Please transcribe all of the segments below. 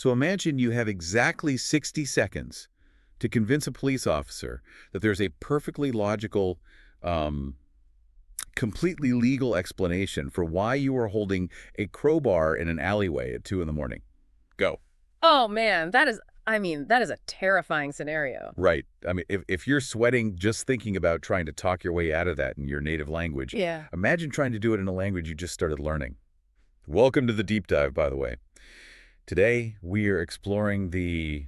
So imagine you have exactly 60 seconds to convince a police officer that there's a perfectly logical, um, completely legal explanation for why you are holding a crowbar in an alleyway at 2 in the morning. Go. Oh man, that is a terrifying scenario. Right. I mean, if you're sweating just thinking about trying to talk your way out of that in your native language, Yeah. imagine trying to do it in a language you just started learning. Welcome to the deep dive, by the way. Today, we are exploring the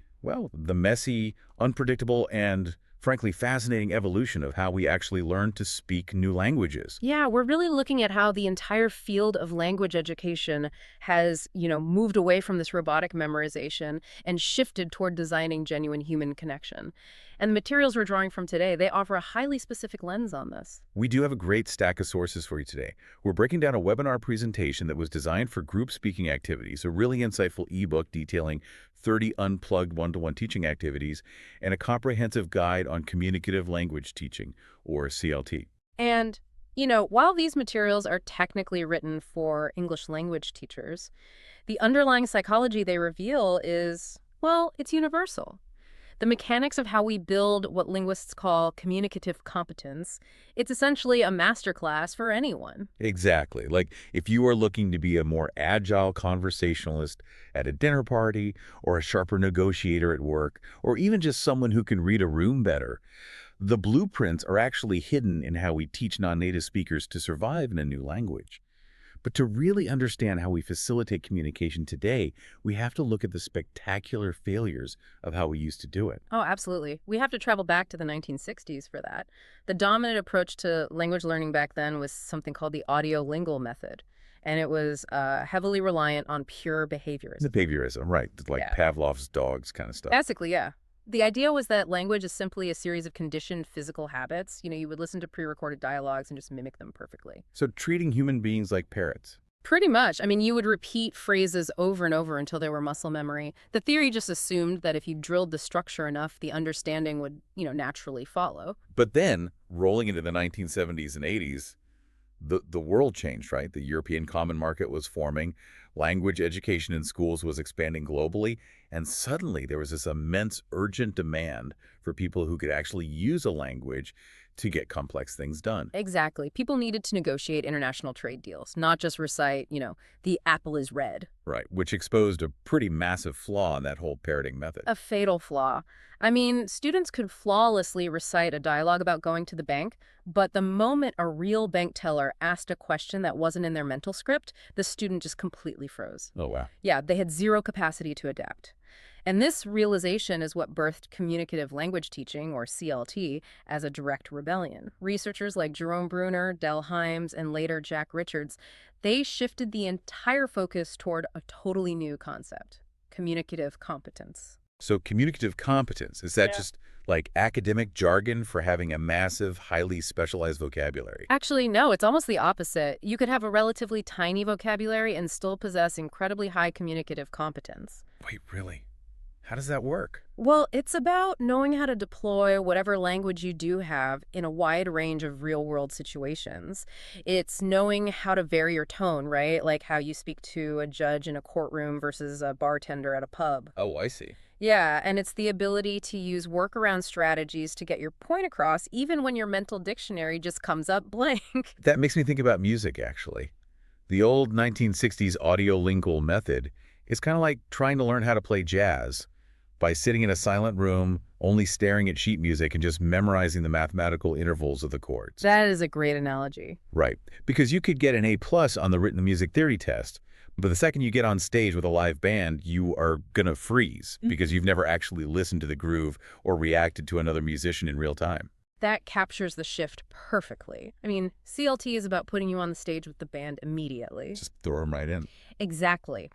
messy, unpredictable, and frankly fascinating evolution of how we actually learn to speak new languages. Yeah, we're really looking at how the entire field of language education has, moved away from this robotic memorization and shifted toward designing genuine human connection. And the materials we're drawing from today, they offer a highly specific lens on this. We do have a great stack of sources for you today. We're breaking down a webinar presentation that was designed for group speaking activities, a really insightful ebook detailing 30 unplugged one-to-one teaching activities, and a comprehensive guide on communicative language teaching, or CLT. And, while these materials are technically written for English language teachers, the underlying psychology they reveal is, well, it's universal. The mechanics of how we build what linguists call communicative competence, it's essentially a masterclass for anyone. Exactly. Like if you are looking to be a more agile conversationalist at a dinner party, or a sharper negotiator at work, or even just someone who can read a room better, the blueprints are actually hidden in how we teach non-native speakers to survive in a new language. But to really understand how we facilitate communication today, we have to look at the spectacular failures of how we used to do it. Oh, absolutely. We have to travel back to the 1960s for that. The dominant approach to language learning back then was something called the audiolingual method, and it was heavily reliant on pure The behaviorism. behaviorism, right, like Yeah. Pavlov's dogs kind of stuff. Basically, yeah. The idea was that language is simply a series of conditioned physical habits. You would listen to pre-recorded dialogues and just mimic them perfectly. So treating human beings like parrots. Pretty much. I mean, you would repeat phrases over and over until they were muscle memory. The theory just assumed that if you drilled the structure enough, the understanding would, naturally follow. But then, rolling into the 1970s and 80s, the world changed, right? The European Common Market was forming, language education in schools was expanding globally, and suddenly there was this immense urgent demand for people who could actually use a language to get complex things done. Exactly. People needed to negotiate international trade deals, not just recite, the apple is red. Right, which exposed a pretty massive flaw in that whole parroting method. A fatal flaw. I mean, students could flawlessly recite a dialogue about going to the bank, but the moment a real bank teller asked a question that wasn't in their mental script, the student just completely froze. Oh, wow. Yeah, they had zero capacity to adapt. And this realization is what birthed communicative language teaching, or CLT, as a direct rebellion. Researchers like Jerome Bruner, Del Hymes, and later Jack Richards, they shifted the entire focus toward a totally new concept: communicative competence. So communicative competence, is that Yeah. just like academic jargon for having a massive, highly specialized vocabulary? Actually, no, it's almost the opposite. You could have a relatively tiny vocabulary and still possess incredibly high communicative competence. Wait, really? How does that work? Well, it's about knowing how to deploy whatever language you do have in a wide range of real-world situations. It's knowing how to vary your tone, right? Like how you speak to a judge in a courtroom versus a bartender at a pub. Oh, I see. Yeah, and it's the ability to use workaround strategies to get your point across, even when your mental dictionary just comes up blank. That makes me think about music, actually. The old 1960s audiolingual method is kind of like trying to learn how to play jazz by sitting in a silent room, only staring at sheet music and just memorizing the mathematical intervals of the chords. That is a great analogy. Right. Because you could get an A+ on the written music theory test, but the second you get on stage with a live band, you are going to freeze because you've never actually listened to the groove or reacted to another musician in real time. That captures the shift perfectly. I mean, CLT is about putting you on the stage with the band immediately. Just throw them right in. Exactly.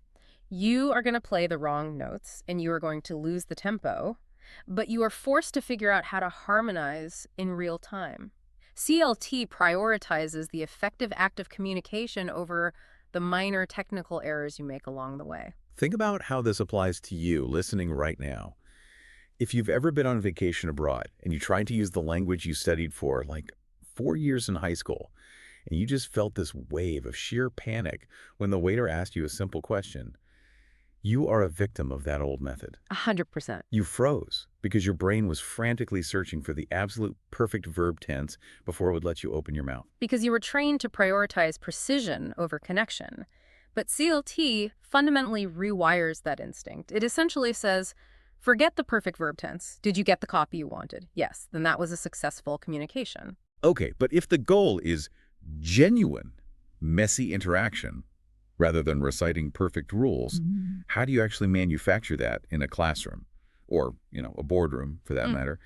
You are going to play the wrong notes and you are going to lose the tempo, but you are forced to figure out how to harmonize in real time. CLT prioritizes the effective act of communication over the minor technical errors you make along the way. Think about how this applies to you listening right now. If you've ever been on vacation abroad and you tried to use the language you studied for like 4 years in high school, and you just felt this wave of sheer panic when the waiter asked you a simple question, You are a victim of that old method. 100%. You froze because your brain was frantically searching for the absolute perfect verb tense before it would let you open your mouth. Because you were trained to prioritize precision over connection. But CLT fundamentally rewires that instinct. It essentially says, forget the perfect verb tense. Did you get the copy you wanted? Yes, then that was a successful communication. Okay, but if the goal is genuine, messy interaction, rather than reciting perfect rules, how do you actually manufacture that in a classroom? Or, a boardroom, for that matter?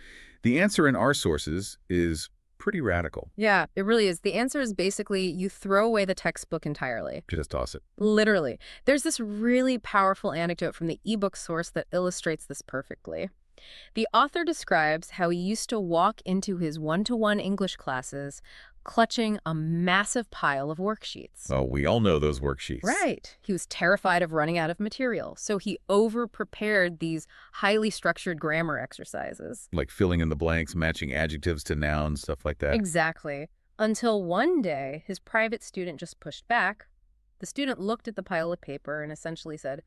The answer in our sources is pretty radical. Yeah, it really is. The answer is basically you throw away the textbook entirely. Just toss it. Literally. There's this really powerful anecdote from the ebook source that illustrates this perfectly. The author describes how he used to walk into his one-to-one English classes clutching a massive pile of worksheets. Oh, we all know those worksheets. Right. He was terrified of running out of material, so he over-prepared these highly structured grammar exercises. Like filling in the blanks, matching adjectives to nouns, stuff like that. Exactly. Until one day, his private student just pushed back. The student looked at the pile of paper and essentially said,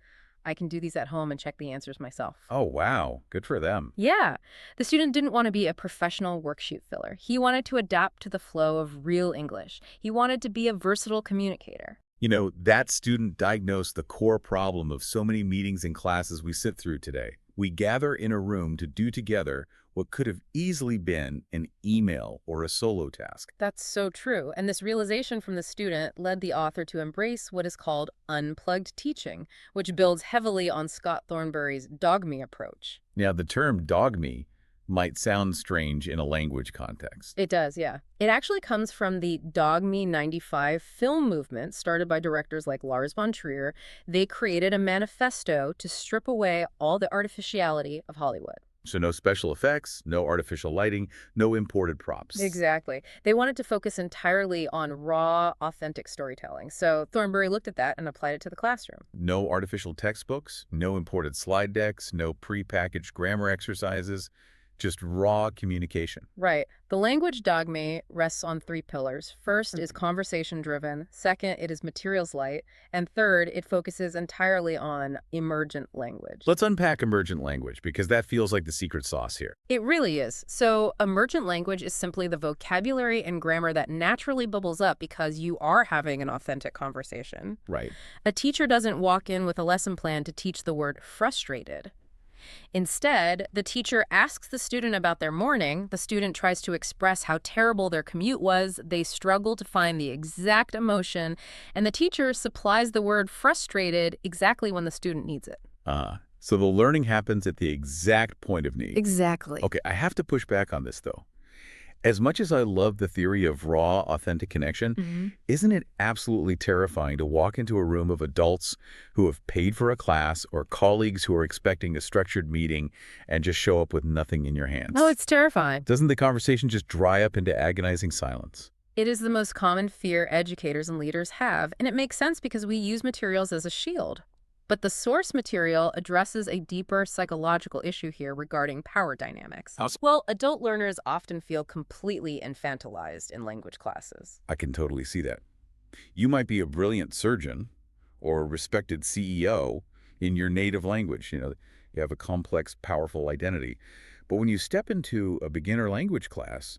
I can do these at home and check the answers myself. Oh, wow. Good for them. Yeah. The student didn't want to be a professional worksheet filler. He wanted to adapt to the flow of real English. He wanted to be a versatile communicator. That student diagnosed the core problem of so many meetings and classes we sit through today. We gather in a room to do together what could have easily been an email or a solo task. That's so true. And this realization from the student led the author to embrace what is called unplugged teaching, which builds heavily on Scott Thornberry's dogme approach. Now, the term dogme might sound strange in a language context. It does, yeah. It actually comes from the Dogme 95 film movement started by directors like Lars von Trier. They created a manifesto to strip away all the artificiality of Hollywood. So no special effects, no artificial lighting, no imported props. Exactly. They wanted to focus entirely on raw, authentic storytelling. So Thornberry looked at that and applied it to the classroom. No artificial textbooks, no imported slide decks, no pre-packaged grammar exercises, just raw communication. Right. The language dogme rests on three pillars. First is conversation-driven. Second, it is materials light. And third, it focuses entirely on emergent language. Let's unpack emergent language, because that feels like the secret sauce here. It really is. So emergent language is simply the vocabulary and grammar that naturally bubbles up because you are having an authentic conversation. Right. A teacher doesn't walk in with a lesson plan to teach the word frustrated. Instead, the teacher asks the student about their morning, the student tries to express how terrible their commute was, they struggle to find the exact emotion, and the teacher supplies the word frustrated exactly when the student needs it. So the learning happens at the exact point of need. Exactly. Okay, I have to push back on this, though. As much as I love the theory of raw, authentic connection, isn't it absolutely terrifying to walk into a room of adults who have paid for a class or colleagues who are expecting a structured meeting and just show up with nothing in your hands? Oh, it's terrifying. Doesn't the conversation just dry up into agonizing silence? It is the most common fear educators and leaders have, and it makes sense because we use materials as a shield. But the source material addresses a deeper psychological issue here regarding power dynamics. Well, adult learners often feel completely infantilized in language classes. I can totally see that. You might be a brilliant surgeon or a respected CEO in your native language. You have a complex, powerful identity. But when you step into a beginner language class,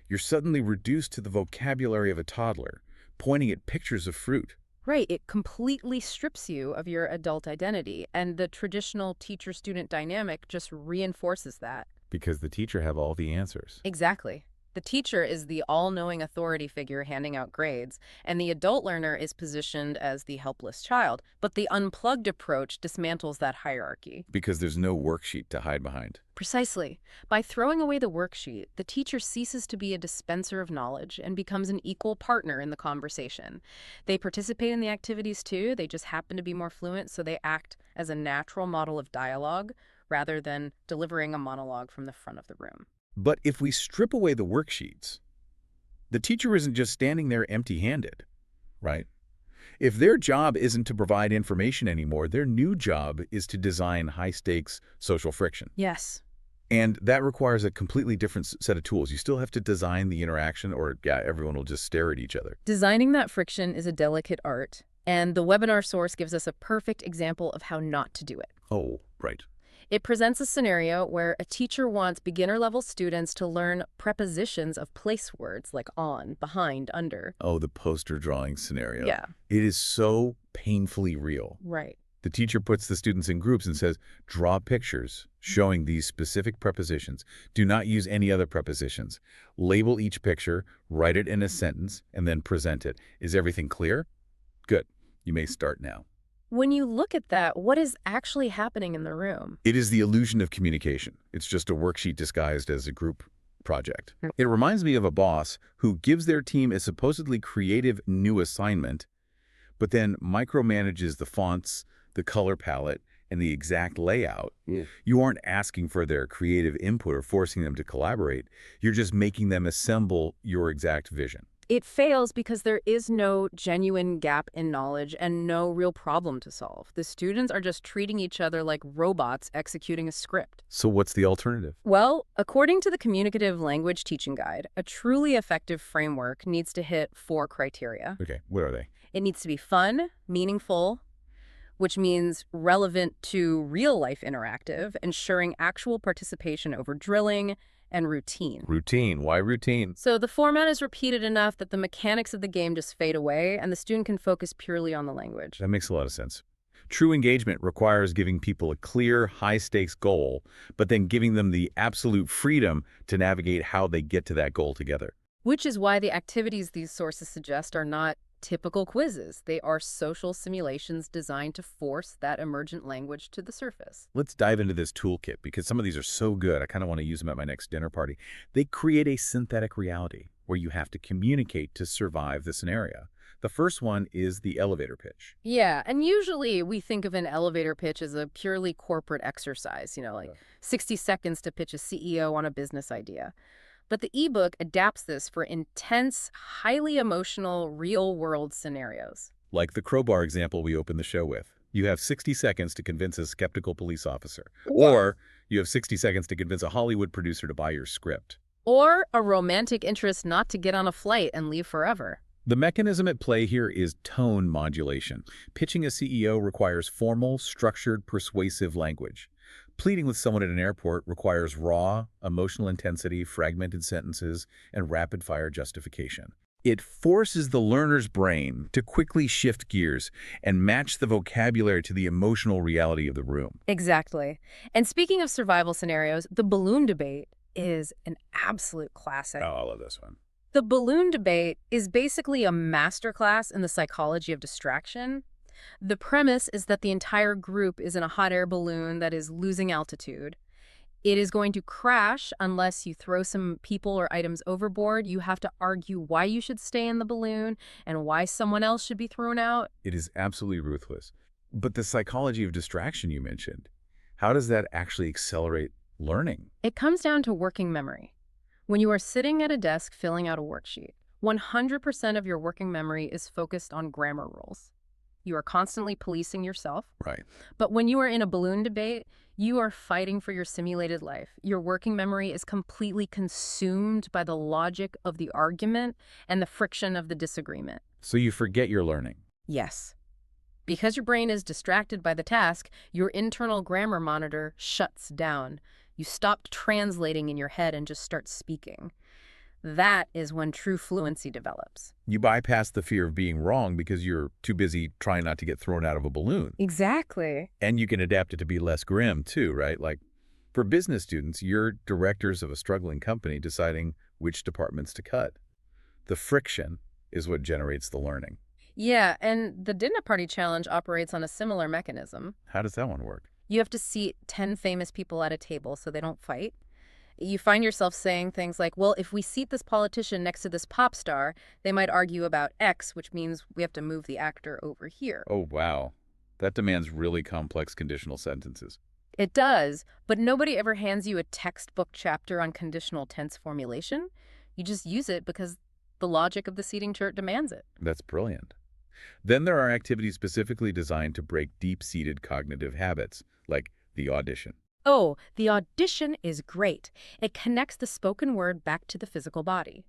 you're suddenly reduced to the vocabulary of a toddler, pointing at pictures of fruit. Right, it completely strips you of your adult identity, and the traditional teacher-student dynamic just reinforces that. Because the teacher have all the answers. Exactly. The teacher is the all-knowing authority figure handing out grades, and the adult learner is positioned as the helpless child. But the unplugged approach dismantles that hierarchy. Because there's no worksheet to hide behind. Precisely. By throwing away the worksheet, the teacher ceases to be a dispenser of knowledge and becomes an equal partner in the conversation. They participate in the activities too, they just happen to be more fluent, so they act as a natural model of dialogue rather than delivering a monologue from the front of the room. But if we strip away the worksheets, the teacher isn't just standing there empty-handed, right? If their job isn't to provide information anymore, their new job is to design high-stakes social friction. Yes. And that requires a completely different set of tools. You still have to design the interaction or, everyone will just stare at each other. Designing that friction is a delicate art. And the webinar source gives us a perfect example of how not to do it. Oh, right. It presents a scenario where a teacher wants beginner-level students to learn prepositions of place words like on, behind, under. Oh, the poster drawing scenario. Yeah, It is so painfully real. right. The teacher puts the students in groups and says, draw pictures showing these specific prepositions. Do not use any other prepositions. Label each picture, write it in a sentence, and then present it. Is everything clear? Good. You may start now. When you look at that, what is actually happening in the room? It is the illusion of communication. It's just a worksheet disguised as a group project. It reminds me of a boss who gives their team a supposedly creative new assignment, but then micromanages the fonts, the color palette, and the exact layout. You aren't asking for their creative input or forcing them to collaborate. You're just making them assemble your exact vision. It fails because there is no genuine gap in knowledge and no real problem to solve. The students are just treating each other like robots executing a script. So what's the alternative? Well, according to the Communicative Language Teaching Guide, a truly effective framework needs to hit 4 criteria. Okay, what are they? It needs to be fun, meaningful, which means relevant to real-life interactive, ensuring actual participation over drilling, and routine. Routine. Why routine? So the format is repeated enough that the mechanics of the game just fade away and the student can focus purely on the language. That makes a lot of sense. True engagement requires giving people a clear, high-stakes goal, but then giving them the absolute freedom to navigate how they get to that goal together. Which is why the activities these sources suggest are not typical quizzes. They are social simulations designed to force that emergent language to the surface. Let's dive into this toolkit because some of these are so good. I kind of want to use them at my next dinner party. They create a synthetic reality where you have to communicate to survive the scenario. The first one is the elevator pitch. Yeah, and usually we think of an elevator pitch as a purely corporate exercise, like 60 seconds to pitch a CEO on a business idea. But the ebook adapts this for intense, highly emotional, real-world scenarios. Like the crowbar example we opened the show with. You have 60 seconds to convince a skeptical police officer. Or you have 60 seconds to convince a Hollywood producer to buy your script. Or a romantic interest not to get on a flight and leave forever. The mechanism at play here is tone modulation. Pitching a CEO requires formal, structured, persuasive language. Pleading with someone at an airport requires raw, emotional intensity, fragmented sentences, and rapid-fire justification. It forces the learner's brain to quickly shift gears and match the vocabulary to the emotional reality of the room. Exactly. And speaking of survival scenarios, the balloon debate is an absolute classic. Oh, I love this one. The balloon debate is basically a masterclass in the psychology of distraction. The premise is that the entire group is in a hot air balloon that is losing altitude. It is going to crash unless you throw some people or items overboard. You have to argue why you should stay in the balloon and why someone else should be thrown out. It is absolutely ruthless. But the psychology of distraction you mentioned, how does that actually accelerate learning? It comes down to working memory. When you are sitting at a desk filling out a worksheet, 100% of your working memory is focused on grammar rules. You are constantly policing yourself. Right. But when you are in a balloon debate, you are fighting for your simulated life. Your working memory is completely consumed by the logic of the argument and the friction of the disagreement. So you forget your learning. Yes. Because your brain is distracted by the task, your internal grammar monitor shuts down. You stop translating in your head and just start speaking. That is when true fluency develops. You bypass the fear of being wrong because you're too busy trying not to get thrown out of a balloon. Exactly. And you can adapt it to be less grim too, right? Like for business students, you're directors of a struggling company deciding which departments to cut. The friction is what generates the learning. Yeah, and the dinner party challenge operates on a similar mechanism. How does that one work? You have to seat 10 famous people at a table so they don't fight. You find yourself saying things like, well, if we seat this politician next to this pop star, they might argue about X, which means we have to move the actor over here. Oh, wow. That demands really complex conditional sentences. It does, but nobody ever hands you a textbook chapter on conditional tense formulation. You just use it because the logic of the seating chart demands it. That's brilliant. Then there are activities specifically designed to break deep-seated cognitive habits, like the audition. Oh, the audition is great. It connects the spoken word back to the physical body.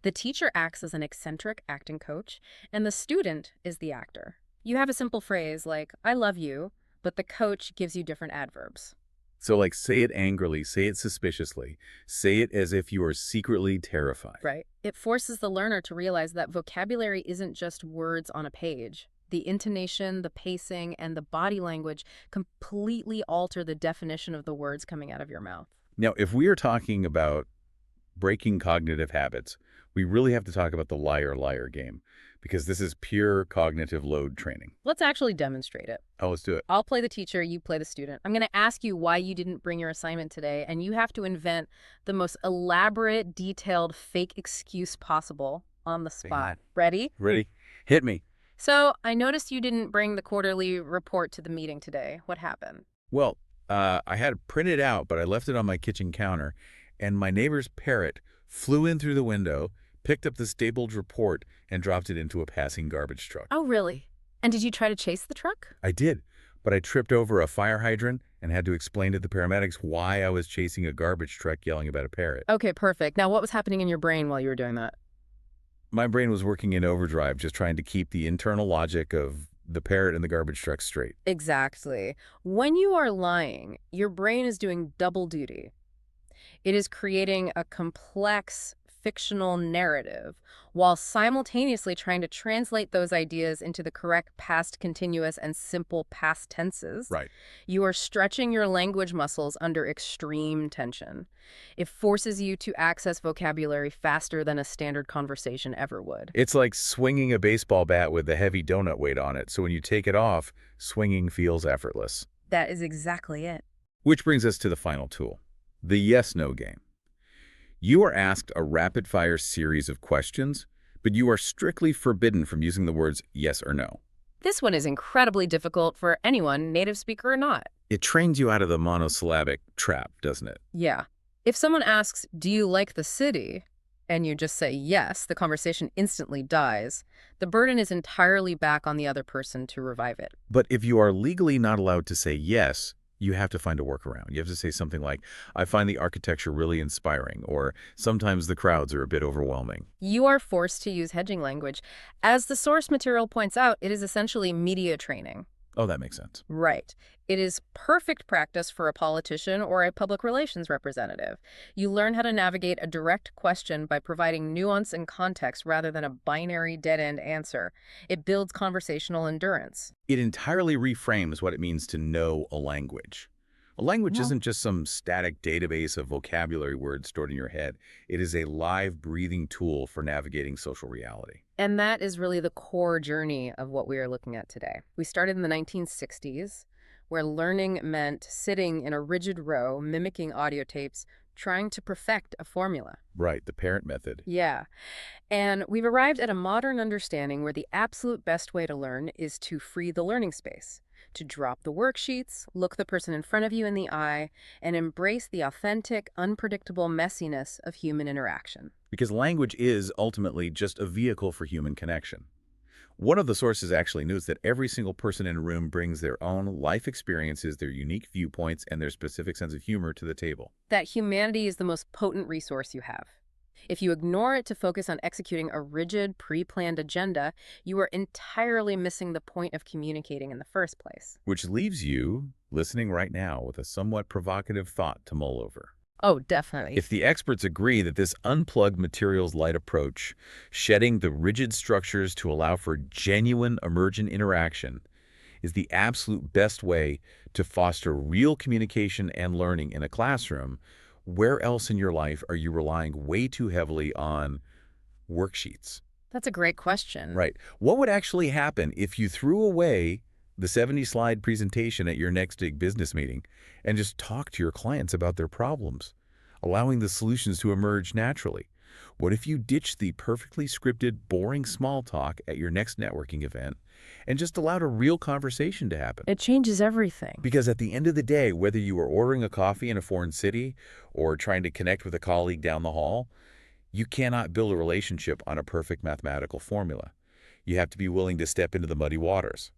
The teacher acts as an eccentric acting coach, and the student is the actor. You have a simple phrase like, I love you, but the coach gives you different adverbs. So like say it angrily, say it suspiciously, say it as if you are secretly terrified. Right. It forces the learner to realize that vocabulary isn't just words on a page. The intonation, the pacing, and the body language completely alter the definition of the words coming out of your mouth. Now, if we are talking about breaking cognitive habits, we really have to talk about the liar liar game because this is pure cognitive load training. Let's actually demonstrate it. Oh, let's do it. I'll play the teacher, you play the student. I'm going to ask you why you didn't bring your assignment today, and you have to invent the most elaborate, detailed, fake excuse possible on the spot. Ready? Ready? Hit me. So, I noticed you didn't bring the quarterly report to the meeting today. What happened? Well, I had it printed out, but I left it on my kitchen counter, and my neighbor's parrot flew in through the window, picked up the stapled report, and dropped it into a passing garbage truck. Oh, really? And did you try to chase the truck? I did, but I tripped over a fire hydrant and had to explain to the paramedics why I was chasing a garbage truck yelling about a parrot. Okay, perfect. Now, what was happening in your brain while you were doing that? My brain was working in overdrive, just trying to keep the internal logic of the parrot and the garbage truck straight. Exactly. When you are lying, your brain is doing double duty. It is creating a complex fictional narrative while simultaneously trying to translate those ideas into the correct past continuous and simple past tenses. Right. You are stretching your language muscles under extreme tension. It forces you to access vocabulary faster than a standard conversation ever would. It's like swinging a baseball bat with a heavy donut weight on it, so when you take it off, swinging feels effortless. That is exactly it. Which brings us to the final tool, the yes-no game. You are asked a rapid-fire series of questions, but you are strictly forbidden from using the words yes or no. This one is incredibly difficult for anyone, native speaker or not. It trains you out of the monosyllabic trap, doesn't it? Yeah. If someone asks, do you like the city? And you just say yes, the conversation instantly dies. The burden is entirely back on the other person to revive it. But if you are legally not allowed to say yes, you have to find a workaround. You have to say something like, I find the architecture really inspiring, or sometimes the crowds are a bit overwhelming. You are forced to use hedging language. As the source material points out, it is essentially media training. Oh, that makes sense. Right. It is perfect practice for a politician or a public relations representative. You learn how to navigate a direct question by providing nuance and context rather than a binary dead-end answer. It builds conversational endurance. It entirely reframes what it means to know a language. A language isn't just some static database of vocabulary words stored in your head. It is a live, breathing tool for navigating social reality. And that is really the core journey of what we are looking at today. We started in the 1960s, where learning meant sitting in a rigid row, mimicking audio tapes, trying to perfect a formula. Right, the parent method. Yeah. And we've arrived at a modern understanding where the absolute best way to learn is to free the learning space, to drop the worksheets, look the person in front of you in the eye, and embrace the authentic, unpredictable messiness of human interaction. Because language is ultimately just a vehicle for human connection. One of the sources actually notes that every single person in a room brings their own life experiences, their unique viewpoints, and their specific sense of humor to the table. That humanity is the most potent resource you have. If you ignore it to focus on executing a rigid, pre-planned agenda, you are entirely missing the point of communicating in the first place. Which leaves you, listening right now, with a somewhat provocative thought to mull over. Oh, definitely. If the experts agree that this unplugged materials-light approach, shedding the rigid structures to allow for genuine emergent interaction, is the absolute best way to foster real communication and learning in a classroom, where else in your life are you relying way too heavily on worksheets? That's a great question. Right. What would actually happen if you threw away the 70-slide presentation at your next big business meeting and just talked to your clients about their problems, allowing the solutions to emerge naturally? What if you ditched the perfectly scripted, boring small talk at your next networking event and just allowed a real conversation to happen? It changes everything. Because at the end of the day, whether you are ordering a coffee in a foreign city or trying to connect with a colleague down the hall, you cannot build a relationship on a perfect mathematical formula. You have to be willing to step into the muddy waters.